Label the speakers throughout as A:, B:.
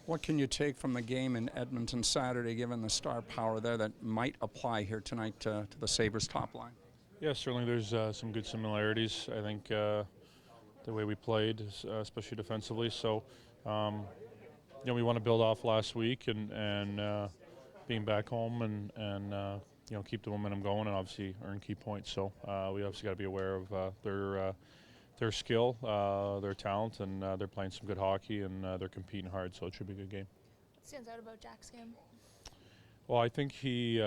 A: What can you take from the game in Edmonton Saturday, given the star power there that might apply here tonight to the Sabres top line?
B: Yeah, certainly there's some good similarities. I think the way we played, especially defensively. So, we want to build off last week and being back home and keep the momentum going and obviously earn key points. So we obviously got to be aware of their skill, their talent, and they're playing some good hockey and they're competing hard. So it should be a good game.
C: What stands out about Jack's game?
B: Well, I think he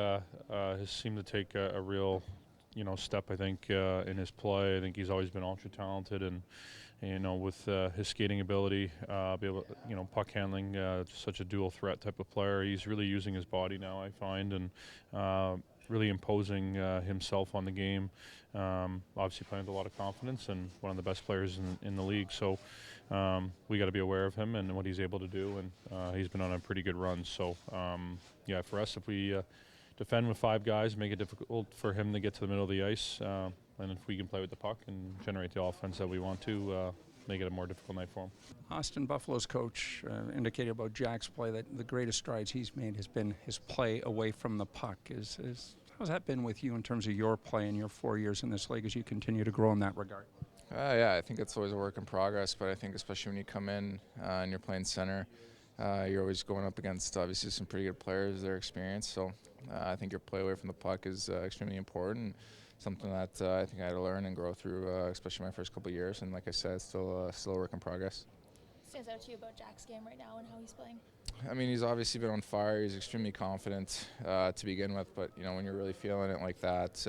B: has seemed to take a real, step. I think in his play. I think he's always been ultra talented, and with his skating ability, be able, puck handling, just such a dual threat type of player. He's really using his body now, I find, and really imposing himself on the game. Obviously, playing with a lot of confidence, and one of the best players in the league. So we got to be aware of him and what he's able to do, and he's been on a pretty good run. So for us, if we defend with five guys, make it difficult for him to get to the middle of the ice, and if we can play with the puck and generate the offense that we want to, make it a more difficult night for him.
A: Austin Buffalo's coach indicated about Jack's play that the greatest strides he's made has been his play away from the puck. How's that been with you in terms of your play in your 4 years in this league as you continue to grow in that regard?
D: I think it's always a work in progress, but I think especially when you come in and you're playing center, you're always going up against obviously some pretty good players, their experience. So I think your play away from the puck is extremely important. Something that I think I had to learn and grow through, especially my first couple of years. And like I said, it's still a work in progress.
C: What stands out to you about Jack's game right now and how he's playing?
D: I mean, he's obviously been on fire. He's extremely confident to begin with. But, when you're really feeling it like that,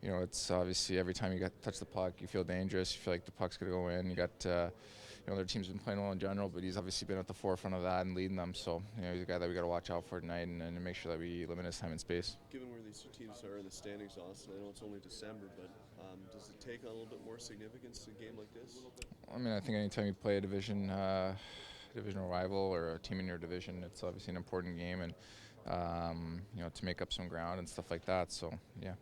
D: it's obviously every time you touch the puck, you feel dangerous. You feel like the puck's going to go in. You got, their team's been playing well in general, but he's obviously been at the forefront of that and leading them. So, he's a guy that we got to watch out for tonight and make sure that we limit his time and space.
E: Given where these two teams are in the standings, Austin, I know it's only December, but does it take on a little bit more significance in a game like this?
D: I mean, I think anytime you play a divisional rival or a team in your division, it's obviously an important game and, to make up some ground and stuff like that. So, yeah.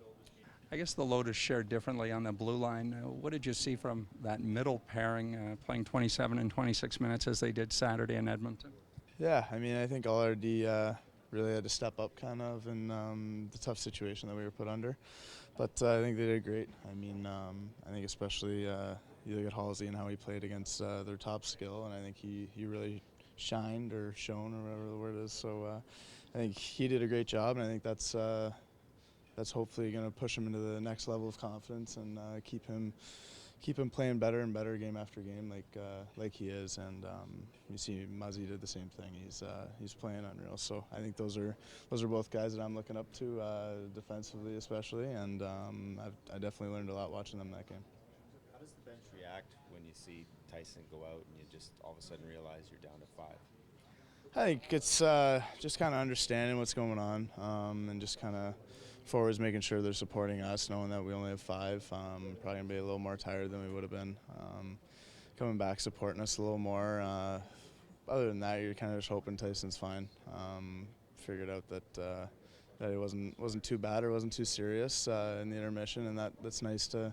A: I guess the load is shared differently on the blue line. What did you see from that middle pairing playing 27 and 26 minutes as they did Saturday in Edmonton?
F: Yeah, I mean, I think LRD really had to step up kind of in the tough situation that we were put under. But I think they did great. I mean, I think especially you look at Halsey and how he played against their top skill, and I think he really shined or shone or whatever the word is. So I think he did a great job, and I think that's hopefully going to push him into the next level of confidence and keep him playing better and better game after game like he is. And you see Muzzy did the same thing. He's playing unreal. So I think those are both guys that I'm looking up to defensively especially, and I definitely learned a lot watching them that game.
G: How does the bench react when you see Tyson go out and you just all of a sudden realize you're down to 5?
F: I think it's just kind of understanding what's going on and just kind of forwards making sure they're supporting us, knowing that we only have 5. Probably going to be a little more tired than we would have been. Coming back, supporting us a little more. Other than that, you're kind of just hoping Tyson's fine. Figured out that it wasn't too bad or wasn't too serious in the intermission, and that's nice to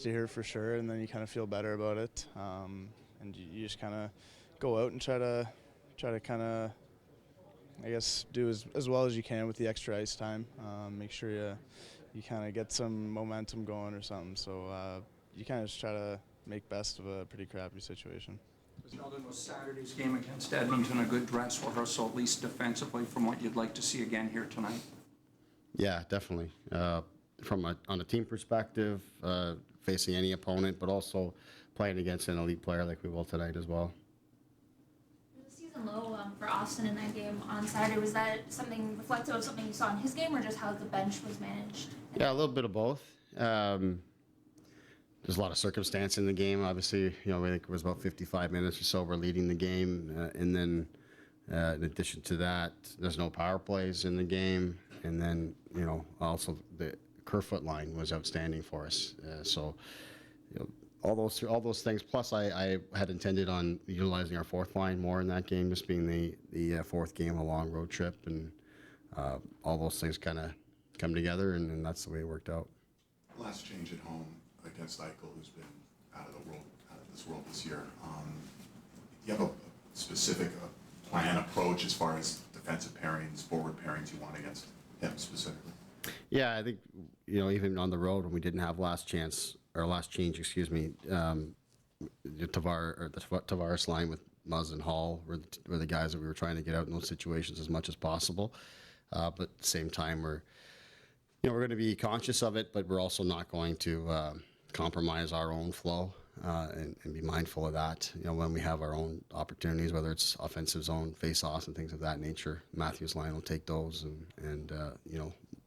F: hear for sure. And then you kind of feel better about it, and you just kind of go out and try to kind of, I guess, do as well as you can with the extra ice time. Make sure you kind of get some momentum going or something. So you kind of just try to make best of a pretty crappy situation.
A: Sheldon, was Saturday's game against Edmonton a good dress rehearsal, at least defensively, from what you'd like to see again here tonight?
H: Yeah, definitely. On a team perspective, facing any opponent, but also playing against an elite player like we will tonight as well.
C: Season low for Austin in that game on Saturday. Was that something reflective of something you saw in his game, or just how the bench was managed?
H: Yeah, a little bit of both. There's a lot of circumstance in the game. Obviously, I think it was about 55 minutes or so we're leading the game, and then in addition to that, there's no power plays in the game, and then also the Kerfoot line was outstanding for us. So. All those things. Plus, I had intended on utilizing our fourth line more in that game, just being the fourth game, a long road trip, and all those things kind of come together, and that's the way it worked out.
I: Last change at home against Eichel, who's been out of this world this year. You have a specific plan, approach as far as defensive pairings, forward pairings you want against him specifically?
H: Yeah, I think, even on the road when we didn't have last change, the Tavares line with Muzz and Hall were the guys that we were trying to get out in those situations as much as possible. But at the same time, we're going to be conscious of it, but we're also not going to compromise our own flow and be mindful of that. When we have our own opportunities, whether it's offensive zone, face-offs, and things of that nature, Matthews' line will take those, and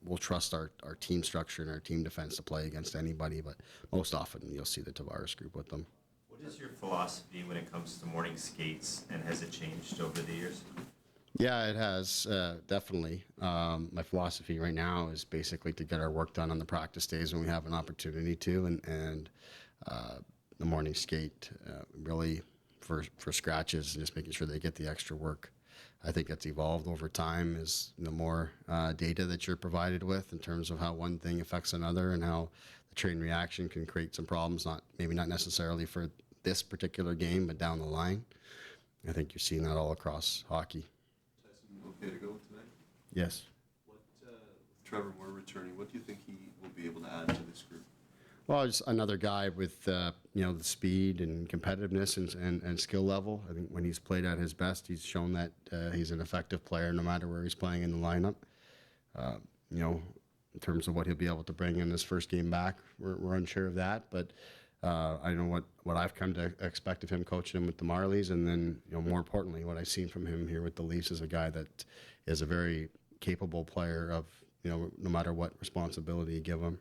H: we'll trust our team structure and our team defense to play against anybody. But most often, you'll see the Tavares group with them.
J: What is your philosophy when it comes to morning skates, and has it changed over the years?
H: Yeah, it has, definitely. My philosophy right now is basically to get our work done on the practice days when we have an opportunity to, and the morning skate really for scratches and just making sure they get the extra work. I think that's evolved over time as the more data that you're provided with in terms of how one thing affects another and how the chain reaction can create some problems, maybe not necessarily for this particular game, but down the line. I think you're seeing that all across hockey.
E: Okay to go tonight?
H: Yes.
E: With Trevor Moore returning, what do you think he will be able to add to this group?
H: Well, just another guy with the speed and competitiveness and skill level. I think when he's played at his best, he's shown that he's an effective player no matter where he's playing in the lineup. In terms of what he'll be able to bring in his first game back, we're unsure of that. But I know what I've come to expect of him coaching him with the Marlies, and then more importantly, what I've seen from him here with the Leafs is a guy that is a very capable player of no matter what responsibility you give him.